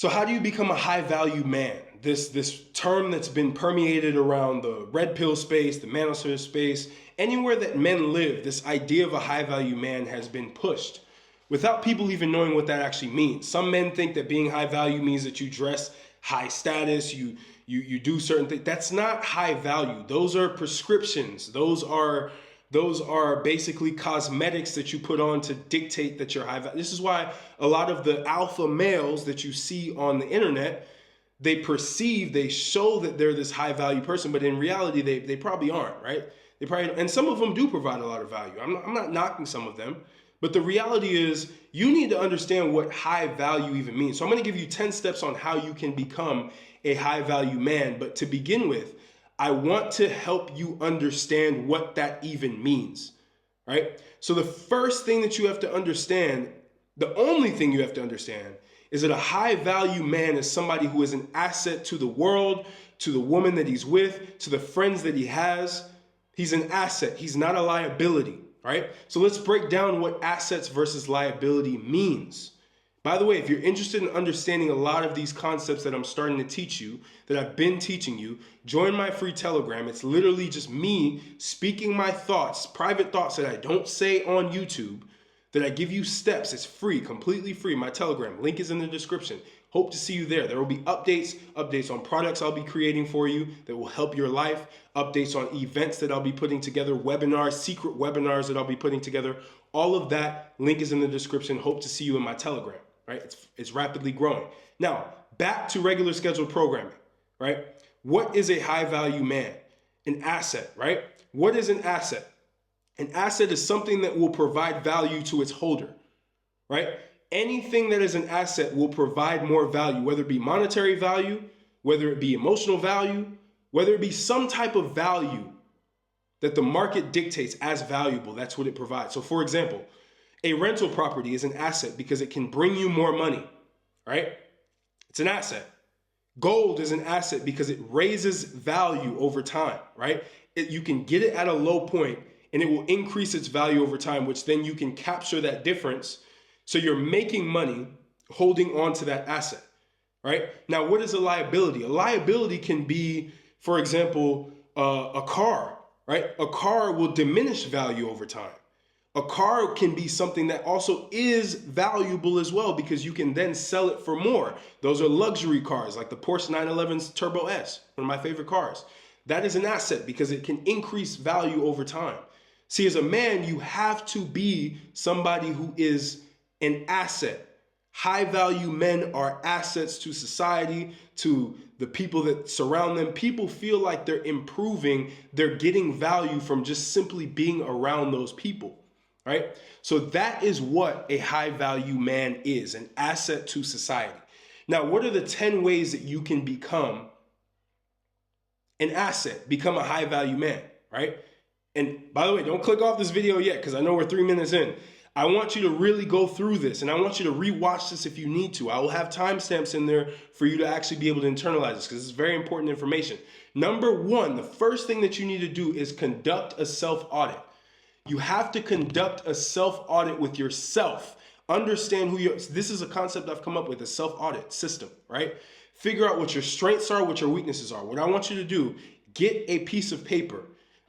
So how do you become a high value man? This term that's been permeated around the red pill space, the manosphere space, anywhere that men live, this idea of a high value man has been pushed without people even knowing what that actually means. Some men think that being high value means that you dress high status, you do certain things. That's not high value. Those are prescriptions. Those are basically cosmetics that you put on to dictate that you're high value. This is why a lot of the alpha males that you see on the internet, they show that they're this high value person, but in reality, they probably aren't, right? They probably, and some of them do provide a lot of value. I'm not knocking some of them, but the reality is you need to understand what high value even means. So I'm going to give you 10 steps on how you can become a high value man. But to begin with, I want to help you understand what that even means, right? So the first thing that you have to understand, the only thing you have to understand, is that a high value man is somebody who is an asset to the world, to the woman that he's with, to the friends that he has. He's an asset. He's not a liability, right? So let's break down what assets versus liability means. By the way, if you're interested in understanding a lot of these concepts that I'm starting to teach you, that I've been teaching you, join my free Telegram. It's literally just me speaking my thoughts, private thoughts that I don't say on YouTube, that I give you steps. It's free, completely free. My Telegram link is in the description. Hope to see you there. There will be updates on products I'll be creating for you that will help your life, updates on events that I'll be putting together, webinars, secret webinars that I'll be putting together. All of that link is in the description. Hope to see you in my Telegram, right? It's rapidly growing. Now, back to regular scheduled programming, right? What is a high value man? An asset, right? What is an asset? An asset is something that will provide value to its holder, right? Anything that is an asset will provide more value, whether it be monetary value, whether it be emotional value, whether it be some type of value that the market dictates as valuable. That's what it provides. So for example, a rental property is an asset because it can bring you more money, right? It's an asset. Gold is an asset because it raises value over time, right? You can get it at a low point and it will increase its value over time, which then you can capture that difference. So you're making money holding on to that asset, right? Now, what is a liability? A liability can be, for example, a car, right? A car will diminish value over time. A car can be something that also is valuable as well because you can then sell it for more. Those are luxury cars like the Porsche 911's Turbo S, one of my favorite cars. That is an asset because it can increase value over time. See, as a man, you have to be somebody who is an asset. High value men are assets to society, to the people that surround them. People feel like they're improving, they're getting value from just simply being around those people, right? So that is what a high value man is, an asset to society. Now, what are the 10 ways that you can become an asset, become a high value man, right? And by the way, don't click off this video yet because I know we're 3 minutes in. I want you to really go through this and I want you to rewatch this if you need to. I will have timestamps in there for you to actually be able to internalize this because it's very important information. Number one, the first thing that you need to do is conduct a self-audit. You have to conduct a self-audit with yourself. Understand who you are. This is a concept I've come up with, a self-audit system, right? Figure out what your strengths are, what your weaknesses are. What I want you to do, get a piece of paper.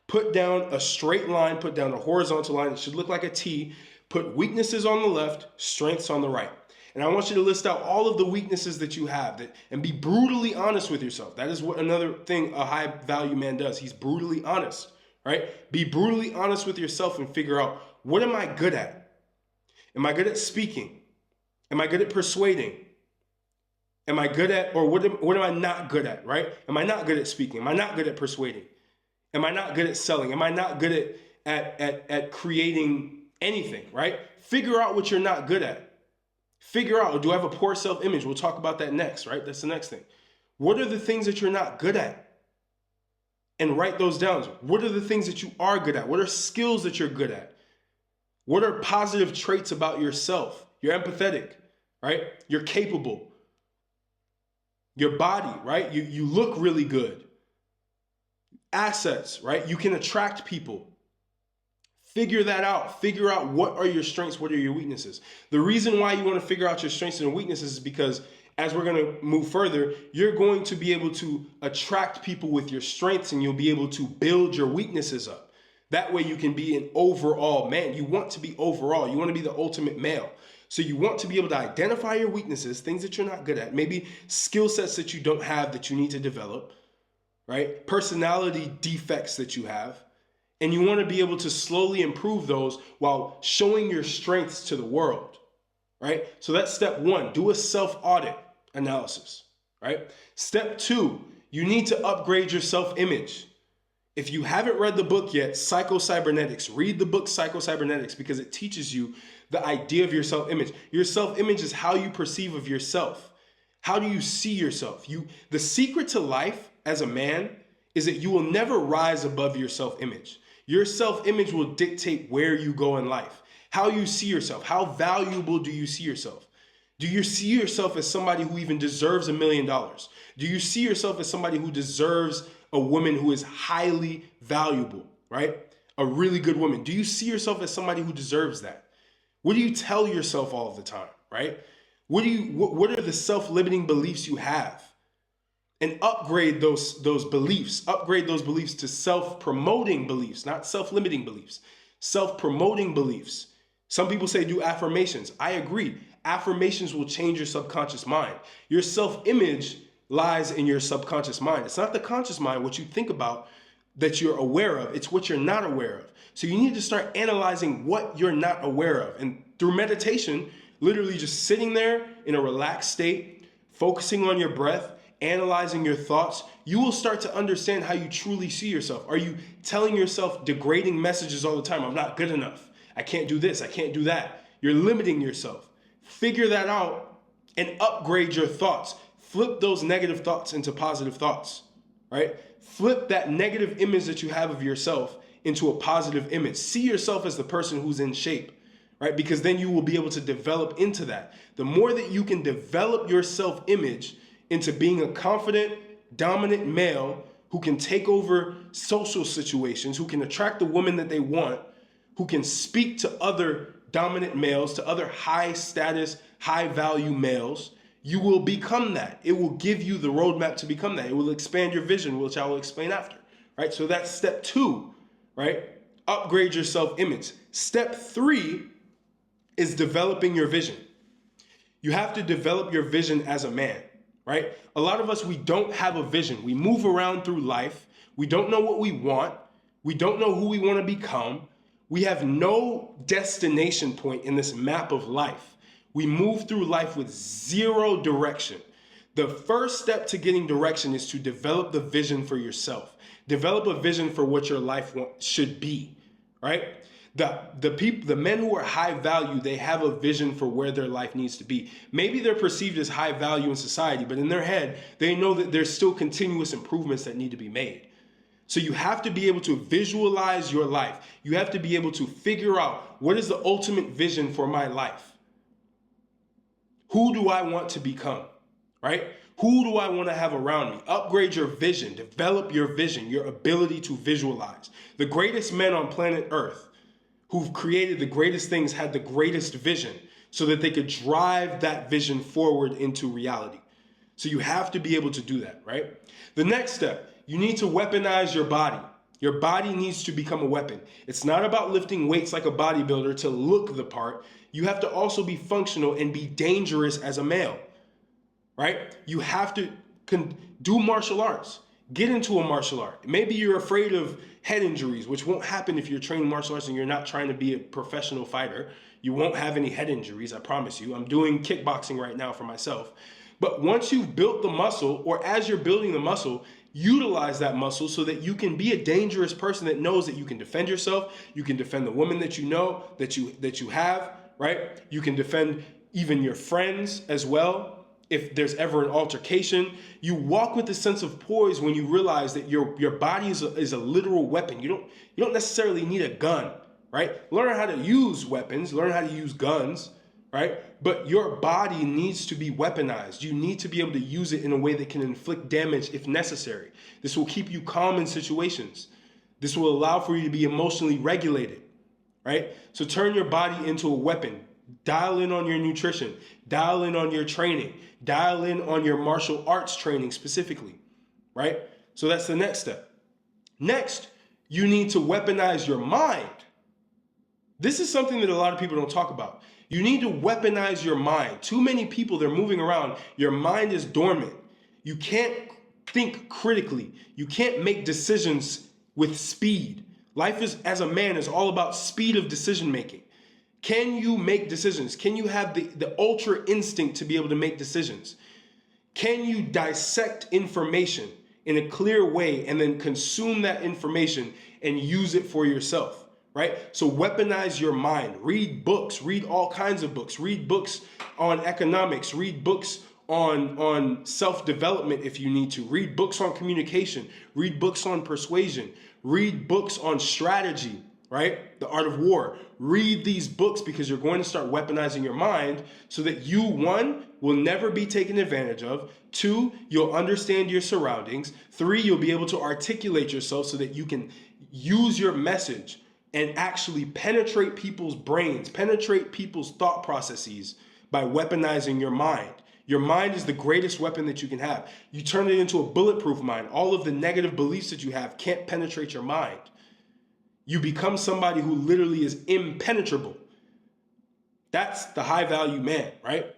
Put down a straight line, put down a horizontal line. It should look like a T. Put weaknesses on the left, strengths on the right. And I want you to list out all of the weaknesses that you have and be brutally honest with yourself. That is what another thing a high value man does. He's brutally honest, right? Be brutally honest with yourself and figure out, what am I good at? Am I good at speaking? Am I good at persuading? Am I good at, or what am I not good at, right? Am I not good at speaking? Am I not good at persuading? Am I not good at selling? Am I not good at creating anything, right? Figure out what you're not good at. Figure out, do I have a poor self-image? We'll talk about that next, right? That's the next thing. What are the things that you're not good at? And write those down. What are the things that you are good at? What are skills that you're good at? What are positive traits about yourself? You're empathetic, right? You're capable. Your body, right? You look really good. Assets, right? You can attract people. Figure that out. Figure out what are your strengths, what are your weaknesses. The reason why you want to figure out your strengths and weaknesses is because As we're going to move further, you're going to be able to attract people with your strengths, and you'll be able to build your weaknesses up. That way you can be an overall man. You want to be overall. You want to be the ultimate male. So you want to be able to identify your weaknesses, things that you're not good at, maybe skill sets that you don't have that you need to develop, right? Personality defects that you have. And you want to be able to slowly improve those while showing your strengths to the world, right? So that's step one. Do a self-audit analysis, right? Step two, you need to upgrade your self-image. If you haven't read the book yet, Psycho-Cybernetics, read the book Psycho-Cybernetics, because it teaches you the idea of your self-image. Your self-image is how you perceive of yourself. How do you see yourself? The secret to life as a man is that you will never rise above your self-image. Your self-image will dictate where you go in life, how you see yourself, how valuable do you see yourself? Do you see yourself as somebody who even deserves $1 million? Do you see yourself as somebody who deserves a woman who is highly valuable, right? A really good woman. Do you see yourself as somebody who deserves that? What do you tell yourself all the time, right? What are the self-limiting beliefs you have? And upgrade those beliefs. Upgrade those beliefs to self-promoting beliefs, not self-limiting beliefs. Self-promoting beliefs. Some people say do affirmations. I agree. Affirmations will change your subconscious mind. Your self-image lies in your subconscious mind. It's not the conscious mind, what you think about, that you're aware of. It's what you're not aware of. So you need to start analyzing what you're not aware of. And through meditation, literally just sitting there in a relaxed state, focusing on your breath, analyzing your thoughts, you will start to understand how you truly see yourself. Are you telling yourself degrading messages all the time? I'm not good enough. I can't do this. I can't do that. You're limiting yourself. Figure that out and upgrade your thoughts. Flip those negative thoughts into positive thoughts, right? Flip that negative image that you have of yourself into a positive image. See yourself as the person who's in shape, right? Because then you will be able to develop into that. The more that you can develop your self-image into being a confident, dominant male who can take over social situations, who can attract the woman that they want, who can speak to other dominant males, to other high status, high value males, you will become that. It will give you the roadmap to become that. It will expand your vision, which I will explain after, right? So that's step two, right? Upgrade your self-image. Step three is developing your vision. You have to develop your vision as a man, right? A lot of us, we don't have a vision. We move around through life. We don't know what we want. We don't know who we want to become. We have no destination point in this map of life. We move through life with zero direction. The first step to getting direction is to develop the vision for yourself. Develop a vision for what your life should be, right? The men who are high value, they have a vision for where their life needs to be. Maybe they're perceived as high value in society, but in their head, they know that there's still continuous improvements that need to be made. So you have to be able to visualize your life. You have to be able to figure out, what is the ultimate vision for my life? Who do I want to become, right? Who do I want to have around me? Upgrade your vision, develop your vision, your ability to visualize. The greatest men on planet Earth who've created the greatest things had the greatest vision so that they could drive that vision forward into reality. So you have to be able to do that, right? The next step, you need to weaponize your body. Your body needs to become a weapon. It's not about lifting weights like a bodybuilder to look the part. You have to also be functional and be dangerous as a male, right? You have to do martial arts. Get into a martial art. Maybe you're afraid of head injuries, which won't happen if you're training martial arts and you're not trying to be a professional fighter. You won't have any head injuries, I promise you. I'm doing kickboxing right now for myself. But once you've built the muscle, or as you're building the muscle, utilize that muscle so that you can be a dangerous person that knows that you can defend yourself. You can defend the woman that you know, that you have, right? You can defend even your friends as well. If there's ever an altercation, you walk with a sense of poise when you realize that your body is a literal weapon. You don't necessarily need a gun, right? Learn how to use weapons, learn how to use guns, right? But your body needs to be weaponized. You need to be able to use it in a way that can inflict damage if necessary. This will keep you calm in situations. This will allow for you to be emotionally regulated, right? So turn your body into a weapon. Dial in on your nutrition. Dial in on your training. Dial in on your martial arts training specifically, right? So that's the next step. Next, you need to weaponize your mind. This is something that a lot of people don't talk about. You need to weaponize your mind. Too many people, they're moving around. Your mind is dormant. You can't think critically. You can't make decisions with speed. Life is, as a man, is all about speed of decision making. Can you make decisions? Can you have the ultra instinct to be able to make decisions? Can you dissect information in a clear way and then consume that information and use it for yourself, right? So weaponize your mind. Read books. Read all kinds of books. Read books on economics. Read books on self-development if you need to. Read books on communication. Read books on persuasion. Read books on strategy, right? The art of war. Read these books because you're going to start weaponizing your mind so that you, one, will never be taken advantage of. Two, you'll understand your surroundings. Three, you'll be able to articulate yourself so that you can use your message and actually penetrate people's brains, penetrate people's thought processes by weaponizing your mind. Your mind is the greatest weapon that you can have. You turn it into a bulletproof mind. All of the negative beliefs that you have can't penetrate your mind. You become somebody who literally is impenetrable. That's the high value man, right?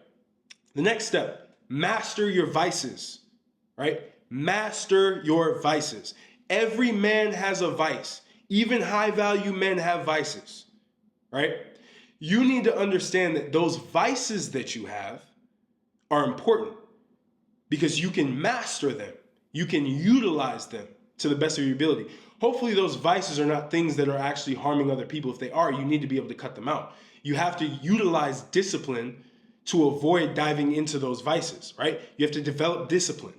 The next step, master your vices, right? Master your vices. Every man has a vice. Even high value men have vices, right? You need to understand that those vices that you have are important because you can master them. You can utilize them to the best of your ability. Hopefully those vices are not things that are actually harming other people. If they are, you need to be able to cut them out. You have to utilize discipline to avoid diving into those vices, right? You have to develop discipline.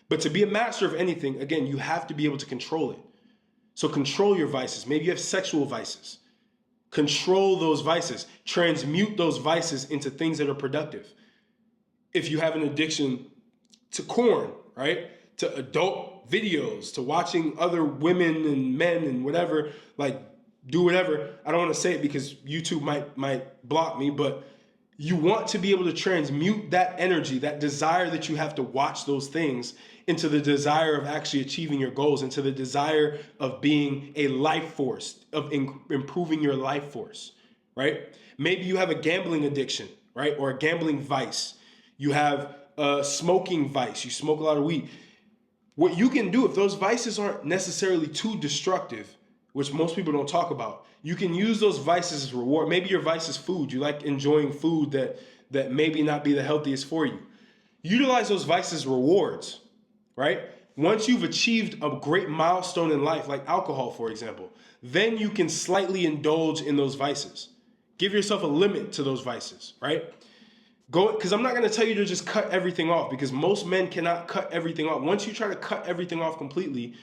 But to be a master of anything, again, you have to be able to control it. So control your vices. Maybe you have sexual vices. Control those vices. Transmute those vices into things that are productive. If you have an addiction to porn, right? To adult videos, to watching other women and men and whatever, like do whatever. I don't want to say it because YouTube might block me, but you want to be able to transmute that energy, that desire that you have to watch those things into the desire of actually achieving your goals, into the desire of being a life force, of improving your life force, right? Maybe you have a gambling addiction, right? Or a gambling vice. You have a smoking vice. You smoke a lot of weed. What you can do, if those vices aren't necessarily too destructive, which most people don't talk about, you can use those vices as reward. Maybe your vice is food. You like enjoying food that maybe not be the healthiest for you. Utilize those vices as rewards, right? Once you've achieved a great milestone in life, like alcohol, for example, then you can slightly indulge in those vices. Give yourself a limit to those vices, right? Because I'm not going to tell you to just cut everything off, because most men cannot cut everything off. Once you try to cut everything off completely,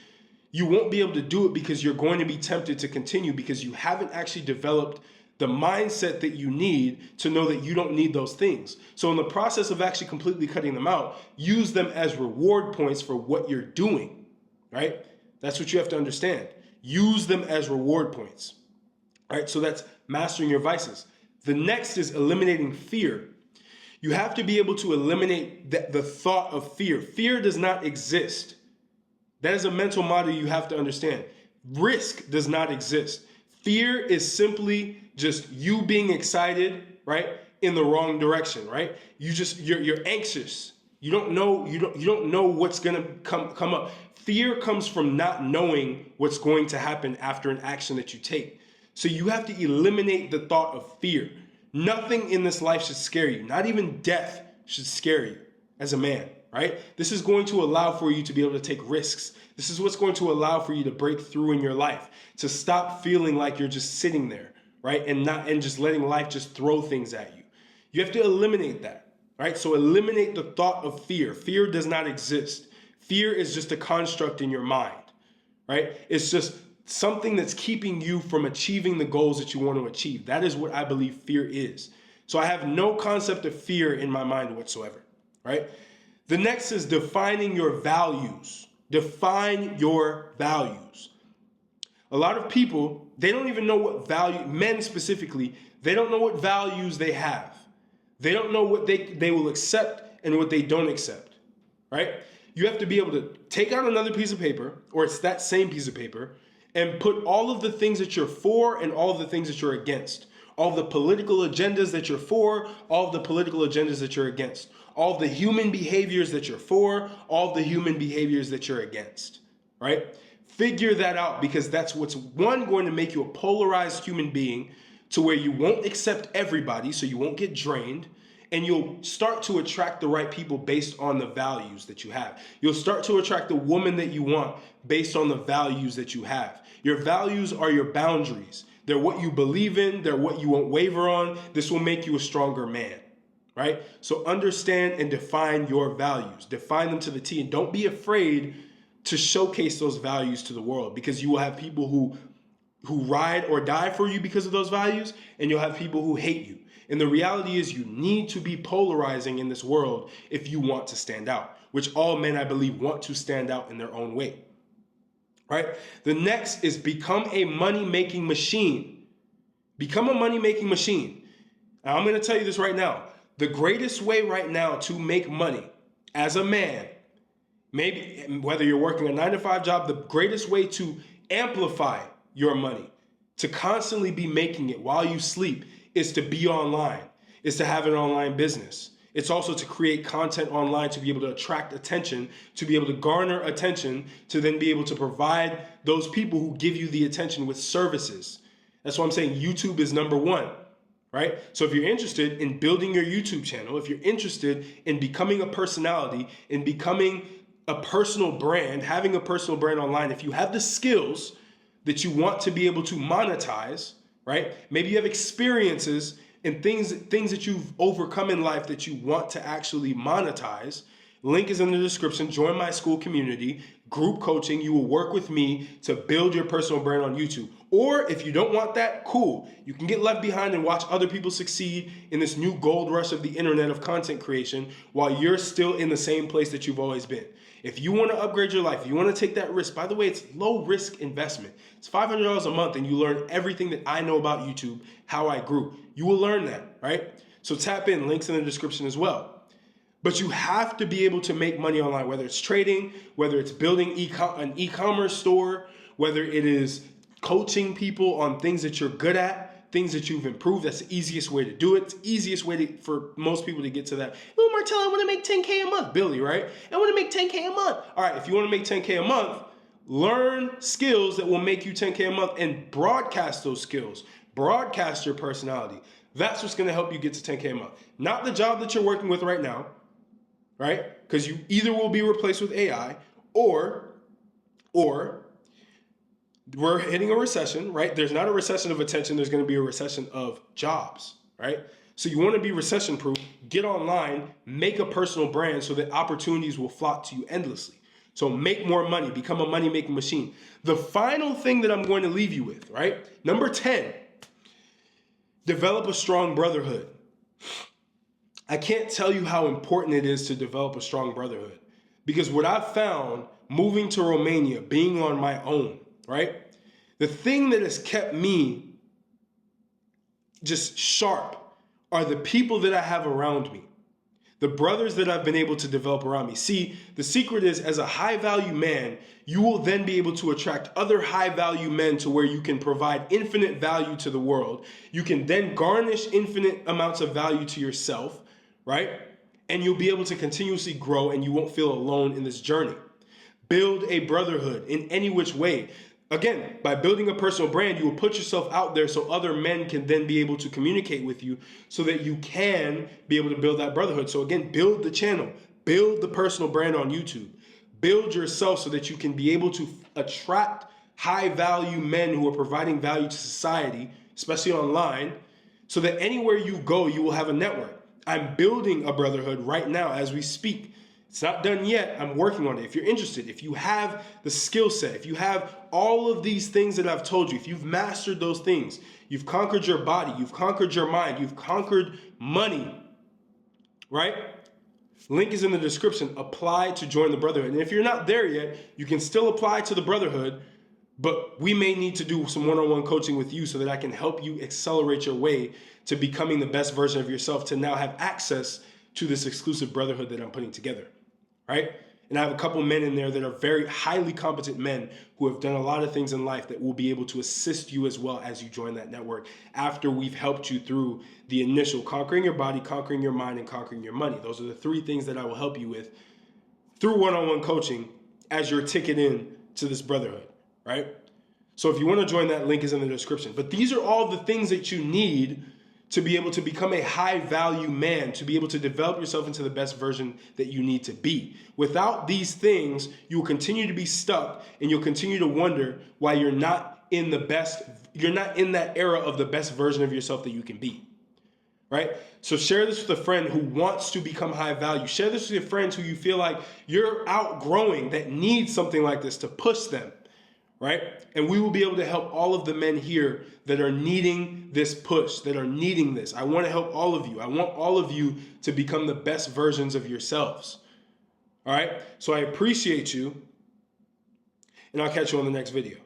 you won't be able to do it because you're going to be tempted to continue because you haven't actually developed the mindset that you need to know that you don't need those things. So in the process of actually completely cutting them out, use them as reward points for what you're doing, right? That's what you have to understand. Use them as reward points, right? So that's mastering your vices. The next is eliminating fear. You have to be able to eliminate the thought of fear. Fear does not exist. That is a mental model you have to understand. Risk does not exist. Fear is simply just you being excited, right, in the wrong direction, right? You're anxious. You don't know what's gonna come up. Fear comes from not knowing what's going to happen after an action that you take. So you have to eliminate the thought of fear. Nothing in this life should scare you. Not even death should scare you as a man, right? This is going to allow for you to be able to take risks. This is what's going to allow for you to break through in your life, to stop feeling like you're just sitting there, right? And just letting life just throw things at you. You have to eliminate that, right? So eliminate the thought of fear. Fear does not exist. Fear is just a construct in your mind, right? It's just something that's keeping you from achieving the goals that you want to achieve. That is what I believe fear is. So I have no concept of fear in my mind whatsoever, right? The next is defining your values. Define your values. A lot of people, they don't even know what value, men specifically, They don't know what values they have. They don't know what they will accept and what they don't accept, right? You have to be able to take out another piece of paper, or it's that same piece of paper, and put all of the things that you're for and all of the things that you're against. All of the political agendas that you're for, all of the political agendas that you're against. All of the human behaviors that you're for, all of the human behaviors that you're against, right? Figure that out, because that's what's, one, going to make you a polarized human being to where you won't accept everybody, so you won't get drained, and you'll start to attract the right people based on the values that you have. You'll start to attract the woman that you want based on the values that you have. Your values are your boundaries. They're what you believe in. They're what you won't waver on. This will make you a stronger man, right? So understand and define your values. Define them to the T, and don't be afraid to showcase those values to the world, because you will have people who ride or die for you because of those values, and you'll have people who hate you. And the reality is, you need to be polarizing in this world if you want to stand out, which all men, I believe, want to stand out in their own way. Right? The next is become a money-making machine. Become a money-making machine. Now, I'm going to tell you this right now. The greatest way right now to make money as a man, maybe whether you're working a 9-to-5 job, the greatest way to amplify your money, to constantly be making it while you sleep, is to be online, is to have an online business. It's also to create content online, to be able to attract attention, to be able to garner attention, to then be able to provide those people who give you the attention with services. That's why I'm saying YouTube is number one, right? So if you're interested in building your YouTube channel, if you're interested in becoming a personality, in becoming a personal brand, having a personal brand online, if you have the skills that you want to be able to monetize, right? Maybe you have experiences and things that you've overcome in life that you want to actually monetize. Link is in the description. Join my school community, group coaching. You will work with me to build your personal brand on YouTube. Or if you don't want that, cool. You can get left behind and watch other people succeed in this new gold rush of the internet of content creation while you're still in the same place that you've always been. If you want to upgrade your life, if you want to take that risk, by the way, it's low risk investment. It's $500 a month and you learn everything that I know about YouTube, how I grew. You will learn that, right? So tap in, links in the description as well. But you have to be able to make money online, whether it's trading, whether it's building an e-commerce store, whether it is coaching people on things that you're good at, things that you've improved. That's the easiest way to do it. It's the easiest way for most people to get to that. Oh, Martell, I want to make 10K a month. Billy, right? I want to make 10K a month. All right, if you want to make 10K a month, learn skills that will make you 10K a month and broadcast those skills. Broadcast your personality. That's what's going to help you get to 10K a month. Not the job that you're working with right now, right? Because you either will be replaced with AI or we're hitting a recession, right? There's not a recession of attention. There's going to be a recession of jobs, right? So you want to be recession proof, get online, make a personal brand so that opportunities will flock to you endlessly. So make more money, become a money making machine. The final thing that I'm going to leave you with, right? Number 10, develop a strong brotherhood. I can't tell you how important it is to develop a strong brotherhood, because what I've found moving to Romania, being on my own, right? The thing that has kept me just sharp are the people that I have around me, the brothers that I've been able to develop around me. See, the secret is, as a high value man, you will then be able to attract other high value men to where you can provide infinite value to the world. You can then garnish infinite amounts of value to yourself, right? And you'll be able to continuously grow and you won't feel alone in this journey. Build a brotherhood in any which way. Again, by building a personal brand, you will put yourself out there so other men can then be able to communicate with you so that you can be able to build that brotherhood. So again, build the channel, build the personal brand on YouTube, build yourself so that you can be able to attract high value men who are providing value to society, especially online, so that anywhere you go, you will have a network. I'm building a brotherhood right now as we speak. It's not done yet. I'm working on it. If you're interested, if you have the skill set, if you have all of these things that I've told you, if you've mastered those things, you've conquered your body, you've conquered your mind, you've conquered money, right? Link is in the description. Apply to join the brotherhood. And if you're not there yet, you can still apply to the brotherhood But we may need to do some one-on-one coaching with you so that I can help you accelerate your way to becoming the best version of yourself, to now have access to this exclusive brotherhood that I'm putting together, right? And I have a couple men in there that are very highly competent men who have done a lot of things in life that will be able to assist you as well as you join that network after we've helped you through the initial conquering your body, conquering your mind, and conquering your money. Those are the three things that I will help you with through one-on-one coaching as your ticket in to this brotherhood, right? So if you want to join, that link is in the description. But these are all the things that you need to be able to become a high value man, to be able to develop yourself into the best version that you need to be. Without these things, you will continue to be stuck and you'll continue to wonder why you're not in that era of the best version of yourself that you can be, right? So share this with a friend who wants to become high value. Share this with your friends who you feel like you're outgrowing, that need something like this to push them, right? And we will be able to help all of the men here that are needing this push, that are needing this. I want to help all of you. I want all of you to become the best versions of yourselves. All right? So I appreciate you, and I'll catch you on the next video.